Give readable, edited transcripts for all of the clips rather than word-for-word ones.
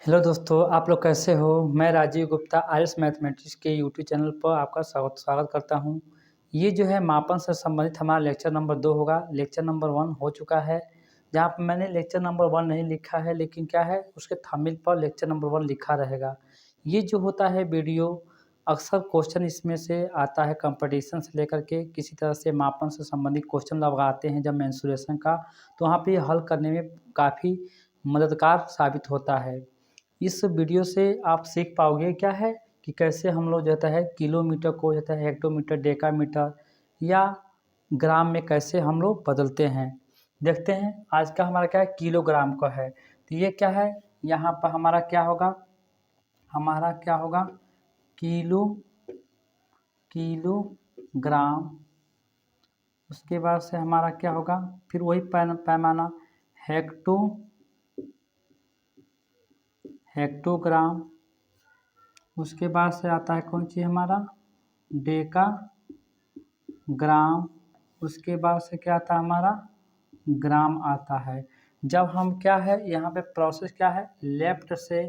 Hello दोस्तों, आप लोग कैसे हो? मैं राजीव गुप्ता आर्यस मैथमेटिक्स के यूट्यूब चैनल पर आपका स्वागत करता हूं। ये जो है मापन से संबंधित हमारा लेक्चर नंबर 2 होगा। लेक्चर नंबर 1 हो चुका है, जहां पर मैंने लेक्चर नंबर 1 नहीं लिखा है, लेकिन क्या है उसके थंबनेल पर लेक्चर नंबर 1 लिखा रहेगा। ये जो होता है वीडियो, अक्सर क्वेश्चन इसमें से आता है कंपटीशन से लेकर के किसी तरह से मापन से संबंधित क्वेश्चन लगाते हैं जब मेंसुरेशन का, तो वहाँ पे हल करने में काफ़ी मददगार साबित होता है। इस वीडियो से आप सीख पाओगे क्या है कि कैसे हम लोग जो होता है किलोमीटर को जो है हेक्टोमीटर, डेकामीटर या ग्राम में कैसे हम लोग बदलते हैं। देखते हैं आज का हमारा क्या है, किलोग्राम का है। तो ये क्या है, यहाँ पर हमारा क्या होगा, किलो किलोग्राम। उसके बाद से हमारा क्या होगा, फिर वही पैमाना हेक्टोग्राम। उसके बाद से आता है कौन सी हमारा, डेका ग्राम। उसके बाद से क्या आता है हमारा, ग्राम आता है। जब हम क्या है यहाँ पे प्रोसेस क्या है, लेफ्ट से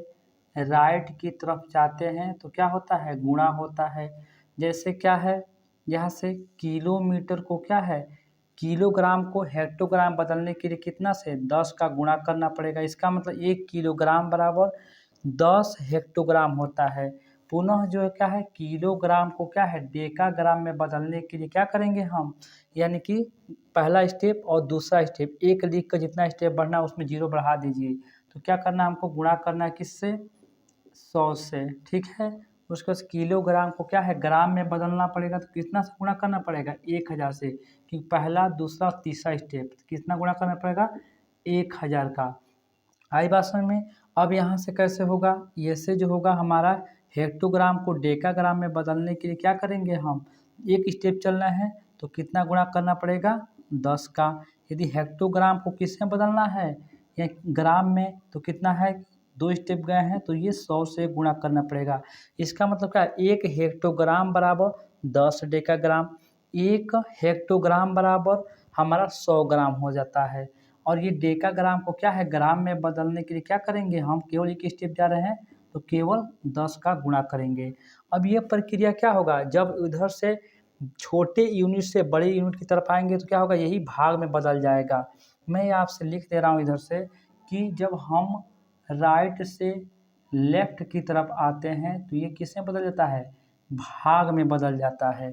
राइट की तरफ जाते हैं तो क्या होता है, गुणा होता है। जैसे क्या है, यहाँ से किलोमीटर को क्या है, किलोग्राम को हेक्टोग्राम बदलने के लिए कितना से 10 का गुणा करना पड़ेगा। इसका मतलब 1 किलोग्राम बराबर 10 हेक्टोग्राम होता है। पुनः जो है क्या है, किलोग्राम को क्या है डेकाग्राम में बदलने के लिए क्या करेंगे हम, यानी कि पहला स्टेप और दूसरा स्टेप एक लिख कर जितना स्टेप बढ़ना है उसमें 0 बढ़ा दीजिए। तो क्या करना है, हमको गुणा करना है किससे, 100 से, ठीक है। उसके बाद किलोग्राम को क्या है ग्राम में बदलना पड़ेगा, तो कितना से गुणा करना पड़ेगा, 1000 से, क्योंकि पहला दूसरा तीसरा स्टेप कितना गुणा करना पड़ेगा, 1000 का। आई बात समझ में। अब यहाँ से कैसे होगा, ये से जो होगा हमारा हेक्टोग्राम को डेकाग्राम में बदलने के लिए क्या करेंगे हम, एक स्टेप चलना है तो कितना गुणा करना पड़ेगा, 10 का। यदि हेक्टोग्राम को किस में बदलना है, या ग्राम में, तो कितना है, 2 स्टेप गए हैं तो ये 100 से गुणा करना पड़ेगा। इसका मतलब क्या है, 1 हेक्टोग्राम बराबर 10 डेकाग्राम। 1 हेक्टोग्राम बराबर हमारा 100 ग्राम हो जाता है। और ये डेकाग्राम को क्या है ग्राम में बदलने के लिए क्या करेंगे हम, केवल एक स्टेप जा रहे हैं तो केवल 10 का गुणा करेंगे। अब ये प्रक्रिया क्या होगा, जब उधर से छोटे यूनिट से बड़े यूनिट की तरफ आएंगे तो क्या होगा, यही भाग में बदल जाएगा। मैं आपसे लिख दे रहा हूँ इधर से कि जब हम राइट से लेफ्ट की तरफ आते हैं तो ये किस में बदल जाता है, भाग में बदल जाता है।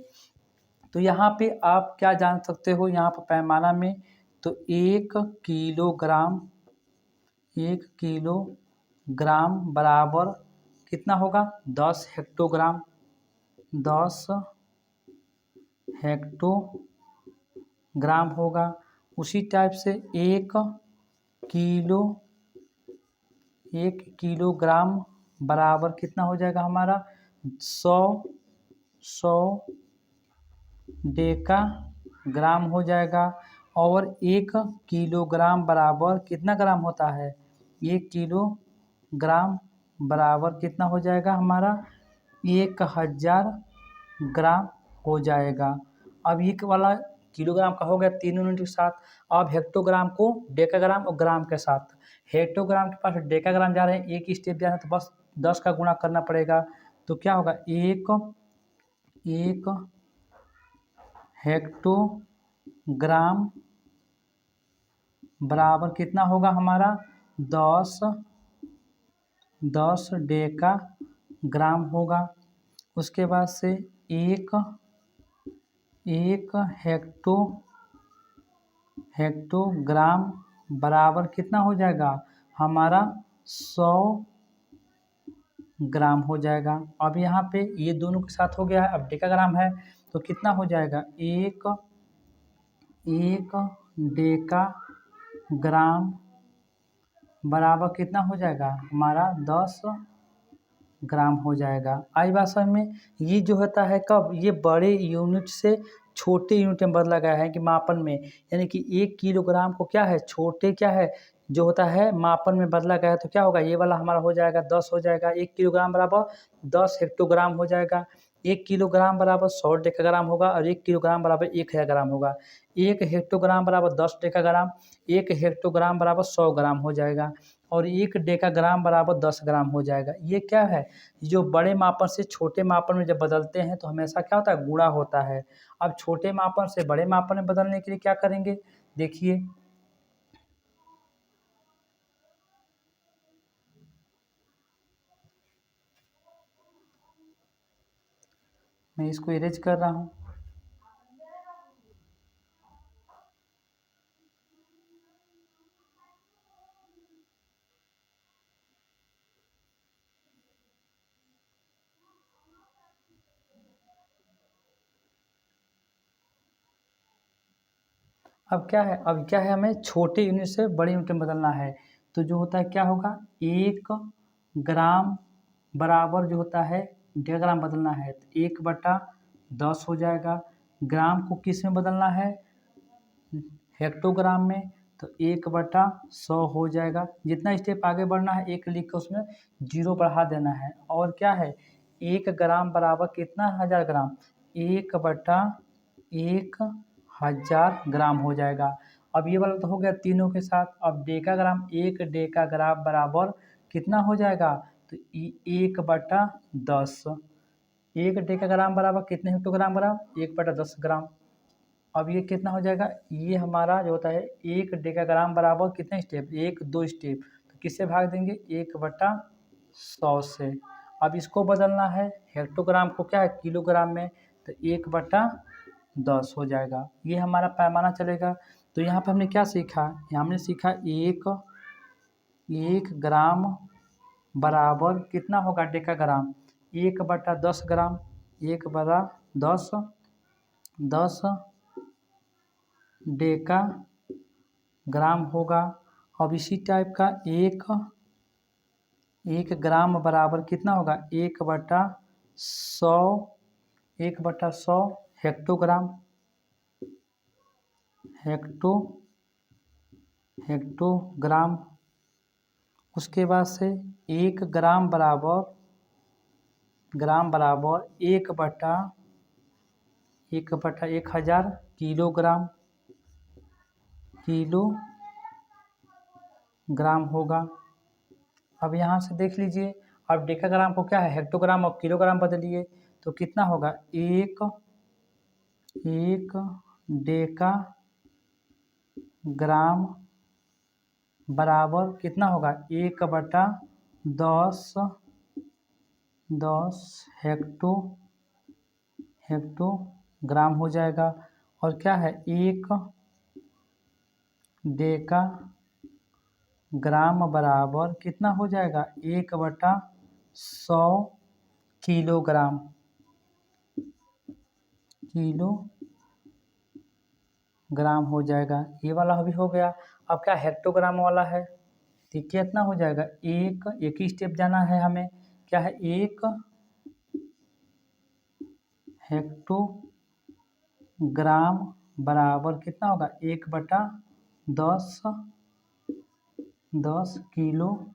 तो यहाँ पे आप क्या जान सकते हो, यहाँ पर पैमाना में तो 1 किलोग्राम बराबर कितना होगा, 10 हेक्टोग्राम। 10 हेक्टोग्राम होगा। उसी टाइप से 1 किलोग्राम बराबर कितना हो जाएगा हमारा, 100 डेकाग्राम हो जाएगा। और 1 किलोग्राम बराबर कितना ग्राम होता है, 1 किलोग्राम बराबर कितना हो जाएगा हमारा, 1000 ग्राम हो जाएगा। अब ये वाला किलोग्राम का हो गया 3 यूनिट के साथ। अब हेक्टोग्राम को डेकाग्राम और ग्राम के साथ, हेक्टोग्राम के पास डेकाग्राम जा रहे हैं, एक स्टेप जा रहे हैं तो बस 10 का गुणा करना पड़ेगा। तो क्या होगा, एक हेक्टोग्राम बराबर कितना होगा हमारा, 10 डेकाग्राम होगा। उसके बाद से एक हेक्टोग्राम बराबर कितना हो जाएगा हमारा, 100 ग्राम हो जाएगा। अब यहाँ पे ये दोनों के साथ हो गया है, अब डेकाग्राम है तो कितना हो जाएगा, एक डेकाग्राम बराबर कितना हो जाएगा हमारा, 10 ग्राम हो जाएगा। आई बात समझ में। ये जो होता है कब, ये बड़े यूनिट से छोटे यूनिट में बदला गया है कि मापन में, यानी कि 1 किलोग्राम को क्या है, छोटे क्या है जो होता है मापन में बदला गया है, तो क्या होगा, ये वाला हमारा हो जाएगा 10 हो जाएगा। 1 किलोग्राम बराबर 10 हेक्टोग्राम हो जाएगा। 1 किलोग्राम बराबर 100 डेकाग्राम होगा और 1 किलोग्राम बराबर 1000 ग्राम होगा। 1 हेक्टोग्राम बराबर 10 डेकाग्राम, 1 हेक्टोग्राम बराबर 100 ग्राम हो जाएगा। और 1 डेकाग्राम बराबर 10 ग्राम हो जाएगा। ये क्या है, जो बड़े मापन से छोटे मापन में जब बदलते हैं तो हमेशा क्या होता है, गुणा होता है। अब छोटे मापन से बड़े मापन में बदलने के लिए क्या करेंगे, देखिए मैं इसको इरेज कर रहा हूँ। अब क्या है, हमें छोटे यूनिट से बड़ी यूनिट में बदलना है। तो जो होता है क्या होगा, 1 ग्राम बराबर जो होता है डेकाग्राम बदलना है तो 1/10 हो जाएगा। ग्राम को किस में बदलना है, हेक्टोग्राम में, तो 1/100 हो जाएगा। जितना स्टेप आगे बढ़ना है 1 लिख कर उसमें 0 बढ़ा देना है। और क्या है, 1 ग्राम बराबर कितना, 1000 ग्राम, 1/1000 ग्राम हो जाएगा। अब ये वाला तो हो गया तीनों के साथ। अब डेकाग्राम, 1 डेकाग्राम बराबर कितना हो जाएगा, तो 1/10। 1 डेकाग्राम बराबर कितने हेक्टोग्राम ग्राम, 1/10 ग्राम। अब ये कितना हो जाएगा, ये हमारा जो होता है 1 डेकाग्राम बराबर कितने स्टेप, 1 2 स्टेप, तो किससे भाग देंगे, 1/100 से। अब इसको बदलना है हेक्टोग्राम को क्या है किलोग्राम में, तो 1/10 हो जाएगा। ये हमारा पैमाना चलेगा। तो यहाँ पर हमने क्या सीखा, यहाँ हमने सीखा 1 ग्राम बराबर कितना होगा डेकाग्राम, 1/10 ग्राम, 1/10 10 डेका ग्राम होगा। अब इसी टाइप का 1 ग्राम बराबर कितना होगा, 1/100 1/100 हेक्टोग्राम, हेक्टोग्राम। उसके बाद से 1 ग्राम बराबर 1/1000 किलोग्राम, किलोग्राम होगा। अब यहाँ से देख लीजिए, अब डेकाग्राम को क्या है हेक्टोग्राम और किलोग्राम बदलिए तो कितना होगा, 1 डेकाग्राम बराबर कितना होगा, 1/10 हेक्टोग्राम हो जाएगा। और क्या है, 1 डेकाग्राम बराबर कितना हो जाएगा, 1/100 किलोग्राम, किलोग्राम हो जाएगा। ये वाला भी हो गया। अब क्या हेक्टोग्राम वाला है, तो कितना हो जाएगा, एक ही स्टेप जाना है हमें, क्या है, 1 हेक्टोग्राम बराबर कितना होगा, 1/10 किलोग्राम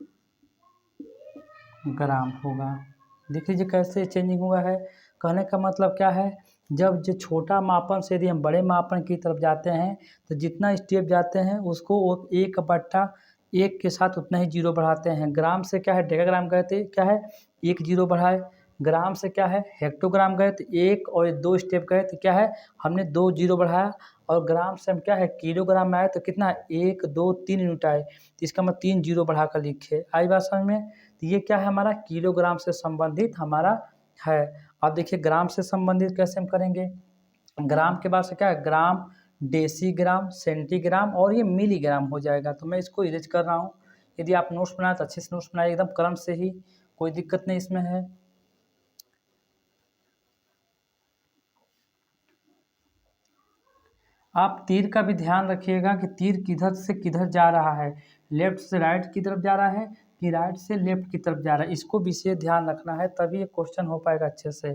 होगा। देख लीजिए कैसे चेंजिंग हुआ है। कहने का मतलब क्या है, जब जो छोटा मापन से यदि हम बड़े मापन की तरफ जाते हैं तो जितना स्टेप जाते हैं उसको 1/1 के साथ उतना ही 0 बढ़ाते हैं। ग्राम से क्या है डेकाग्राम गए थे, क्या है 1 0 बढ़ाए। ग्राम से क्या है हेक्टोग्राम गए तो 1 और 2 स्टेप गए तो क्या है हमने 2 0 बढ़ाया। और ग्राम से हम क्या है किलोग्राम में आए तो कितना 1 2 3 यूनिट आए, तो इसका मतलब 3 0 बढ़ा कर लिखे। आई बात समझ में। तो ये क्या है हमारा किलोग्राम से संबंधित हमारा है। अब देखिए ग्राम से संबंधित कैसे हम करेंगे, ग्राम के बाद से क्या है ग्राम, डेसीग्राम, सेंटीग्राम और ये मिलीग्राम हो जाएगा। तो मैं इसको इरेज कर रहा हूँ। यदि आप नोट्स बनाए तो अच्छे से नोट्स बनाए एकदम क्रम से ही, कोई दिक्कत नहीं इसमें है। आप तीर का भी ध्यान रखिएगा कि तीर किधर से किधर जा रहा है, लेफ्ट से राइट की तरफ जा रहा है कि राइट से लेफ्ट की तरफ जा रहा है, इसको विशेष ध्यान रखना है तभी ये क्वेश्चन हो पाएगा अच्छे से।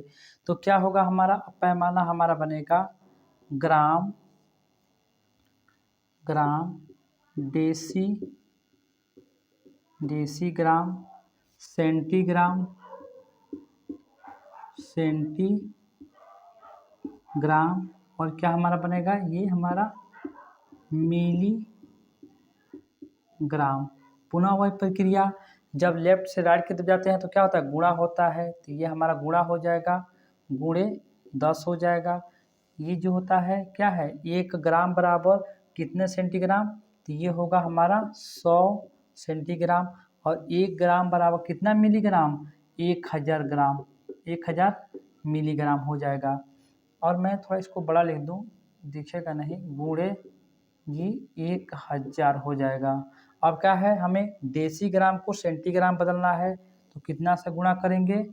तो क्या होगा हमारा पैमाना, हमारा बनेगा ग्राम, डेसीग्राम, सेंटीग्राम, और क्या हमारा बनेगा, ये हमारा मिलीग्राम। पुनः वही प्रक्रिया, जब लेफ्ट से राइट की तरफ जाते हैं तो क्या होता है, गुणा होता है, तो ये हमारा गुणा हो जाएगा, गुणे 10 हो जाएगा। ये जो होता है क्या है, 1 ग्राम बराबर कितने सेंटीग्राम, तो ये होगा हमारा 100 सेंटीग्राम। और 1 ग्राम बराबर कितना मिलीग्राम, 1000 ग्राम, 1000 मिलीग्राम हो जाएगा। और मैं थोड़ा इसको बड़ा लिख दूँ, दिखेगा नहीं, गुणे ये 1000 हो जाएगा। अब क्या है, हमें डेसीग्राम को सेंटीग्राम बदलना है, तो कितना से गुणा करेंगे,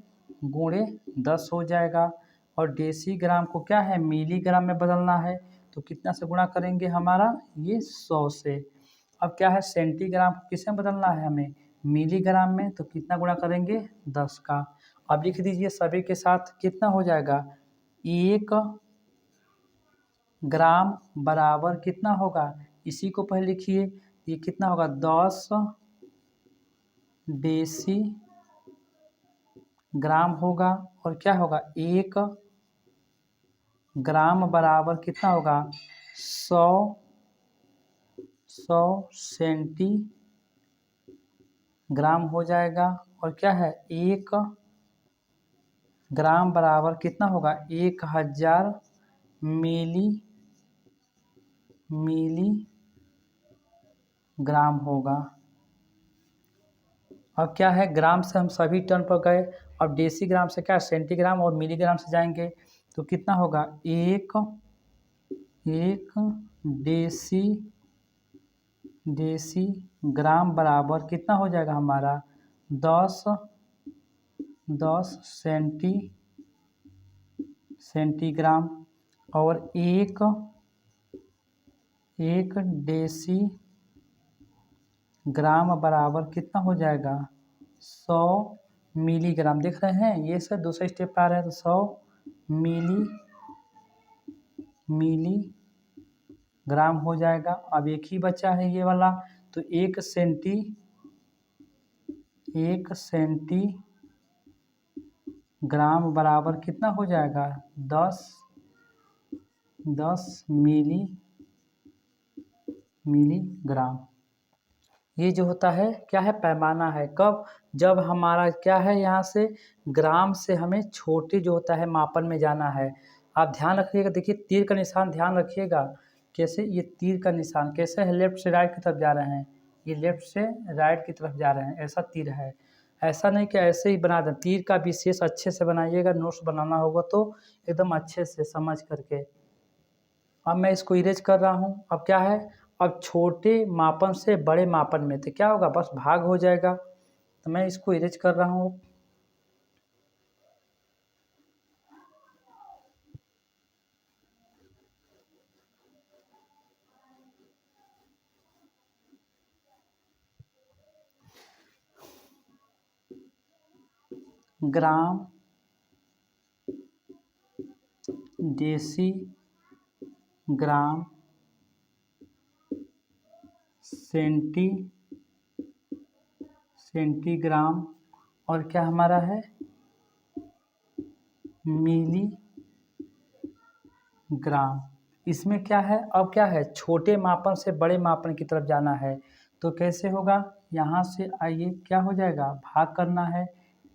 गुणे 10 हो जाएगा। और डेसीग्राम को क्या है, मिलीग्राम में बदलना है, तो कितना से गुणा करेंगे, हमारा ये 100 से। अब क्या है, सेंटीग्राम को किस में बदलना है, हमें मिलीग्राम में, तो कितना गुणा करेंगे, 10 का। अब लिख दीजिए सभी के साथ, कितना हो जाएगा, 1 ग्राम बराबर कितना होगा, इसी को पहले लिखिए, ये कितना होगा, 10 डेसी ग्राम होगा। और क्या होगा, 1 ग्राम बराबर कितना होगा, 100 सेंटीग्राम हो जाएगा। और क्या है, 1 ग्राम बराबर कितना होगा, 1000 मिलीग्राम होगा। अब क्या है, ग्राम से हम सभी टर्न पर गए, अब डेसीग्राम से क्या सेंटीग्राम और मिलीग्राम से जाएंगे, तो कितना होगा, एक डेसी ग्राम बराबर कितना हो जाएगा हमारा, 10 सेंटीग्राम। और एक डेसी ग्राम बराबर कितना हो जाएगा, 100 मिलीग्राम। देख रहे हैं, ये सर दूसरे स्टेप पर आ रहे हैं, तो 100 मिलीग्राम हो जाएगा। अब एक ही बचा है ये वाला, तो 1 सेंटीग्राम बराबर कितना हो जाएगा, 10 मिलीग्राम। ये जो होता है क्या है, पैमाना है। कब, जब हमारा क्या है, यहाँ से ग्राम से हमें छोटे जो होता है मापन में जाना है। आप ध्यान रखिएगा, देखिए तीर का निशान ध्यान रखिएगा, कैसे ये तीर का निशान कैसे है, लेफ्ट से राइट की तरफ जा रहे हैं, ये लेफ्ट से राइट की तरफ जा रहे हैं, ऐसा तीर है। ऐसा नहीं कि ऐसे ही बना दें, तीर का विशेष अच्छे से बनाइएगा, नोट्स बनाना होगा तो एकदम अच्छे से समझ करके। अब मैं इसको इरेज कर रहा हूँ। अब क्या है, अब छोटे मापन से बड़े मापन में, तो क्या होगा, बस भाग हो जाएगा। तो मैं इसको इरेज कर रहा हूँ। ग्राम, डेसी ग्राम, सेंटीग्राम, और क्या हमारा है, मिलीग्राम। इसमें क्या है, अब क्या है, छोटे मापन से बड़े मापन की तरफ जाना है, तो कैसे होगा, यहाँ से आइए, क्या हो जाएगा, भाग करना है,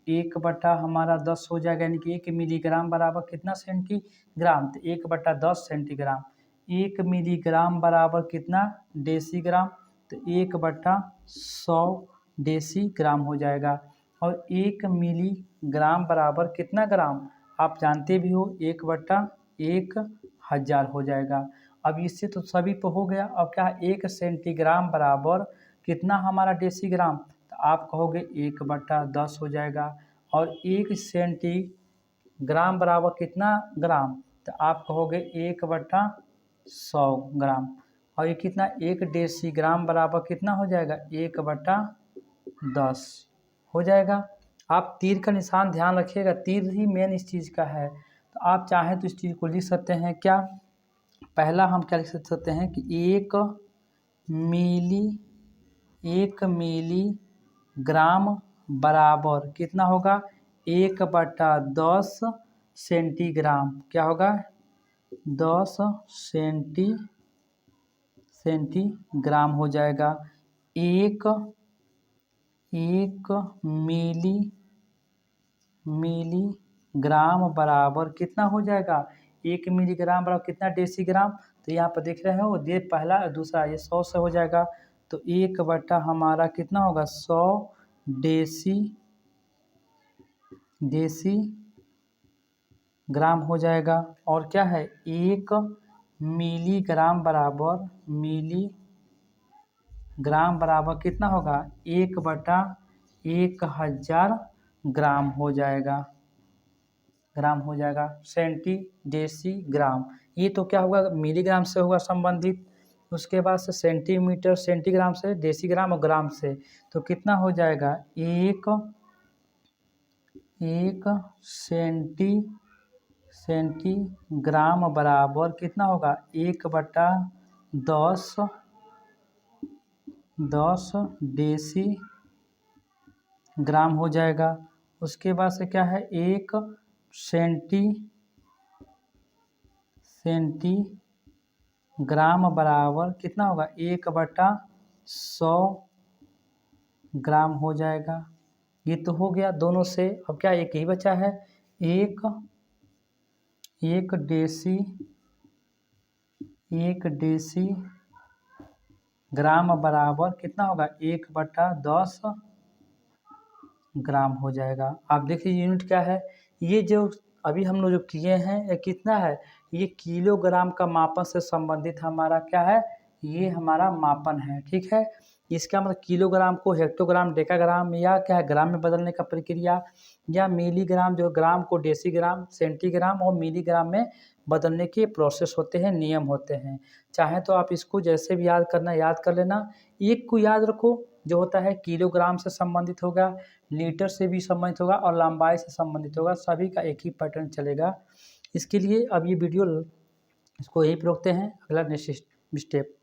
1/10 हमारा 10 हो जाएगा, यानी कि 1 मिलीग्राम बराबर कितना सेंटीग्राम, तो 1/10 सेंटीग्राम। 1 मिलीग्राम बराबर कितना डेसीग्राम, तो 1/100 डेसीग्राम हो जाएगा। और 1 मिलीग्राम बराबर कितना ग्राम, आप जानते भी हो, 1/1000 हो जाएगा। अब इससे तो सभी पे हो गया। अब क्या है, 1 सेंटीग्राम बराबर कितना हमारा डेसीग्राम, तो आप कहोगे 1/10 हो जाएगा। और 1 सेंटीग्राम बराबर कितना ग्राम, तो आप कहोगे 1/100 ग्राम। और ये कितना, 1 डेसीग्राम बराबर कितना हो जाएगा, 1/10 हो जाएगा। आप तीर का निशान ध्यान रखिएगा, तीर ही मेन इस चीज़ का है। तो आप चाहें तो इस चीज़ को लिख सकते हैं, क्या, पहला हम क्या लिख सकते हैं कि 1 मिलीग्राम बराबर कितना होगा, 1/10 सेंटीग्राम, क्या होगा, 10 सेंटीग्राम हो जाएगा। 1 1 मिलीग्राम बराबर कितना हो जाएगा? 1 मिलीग्राम बराबर कितना डेसीग्राम? तो यहाँ पर देख रहे हो, ये पहला और दूसरा, ये 100 से हो जाएगा। तो 1 बटा हमारा कितना होगा? 100 डेसीग्राम हो जाएगा। और क्या है? 1 मिलीग्राम बराबर कितना होगा? 1 बटा 1000 ग्राम हो जाएगा। सेंटीग्राम। ये तो क्या होगा? मिलीग्राम से होगा संबंधित। उसके बाद से सेंटीमीटर, सेंटीग्राम से, डेसीग्राम और ग्राम से। तो कितना हो जाएगा? एक सेंटीग्राम बराबर कितना होगा? 1 बटा 10 डेसीग्राम हो जाएगा। उसके बाद से क्या है? 1 सेंटीग्राम बराबर कितना होगा? 1 बटा 100 ग्राम हो जाएगा। ये तो हो गया दोनों से। अब क्या एक ही बचा है? एक डेसीग्राम बराबर कितना होगा? 1 बटा 10 ग्राम हो जाएगा। आप देखिए यूनिट क्या है। ये जो अभी हम लोग जो किए हैं, ये कितना है? ये किलोग्राम का मापन से संबंधित हमारा क्या है? ये हमारा मापन है। ठीक है, इसका मतलब किलोग्राम को हेक्टोग्राम, डेकाग्राम या क्या है, ग्राम में बदलने का प्रक्रिया, या मिलीग्राम जो ग्राम को डेसीग्राम, सेंटीग्राम और मिलीग्राम में बदलने के प्रोसेस होते हैं, नियम होते हैं। चाहे तो आप इसको जैसे भी याद करना याद कर लेना। एक को याद रखो जो होता है किलोग्राम से संबंधित होगा, लीटर से भी संबंधित होगा और लंबाई से संबंधित होगा। सभी का एक ही पैटर्न चलेगा। इसके लिए अब ये वीडियो इसको यहीं पर रोकते हैं। अगला नेक्स्ट स्टेप।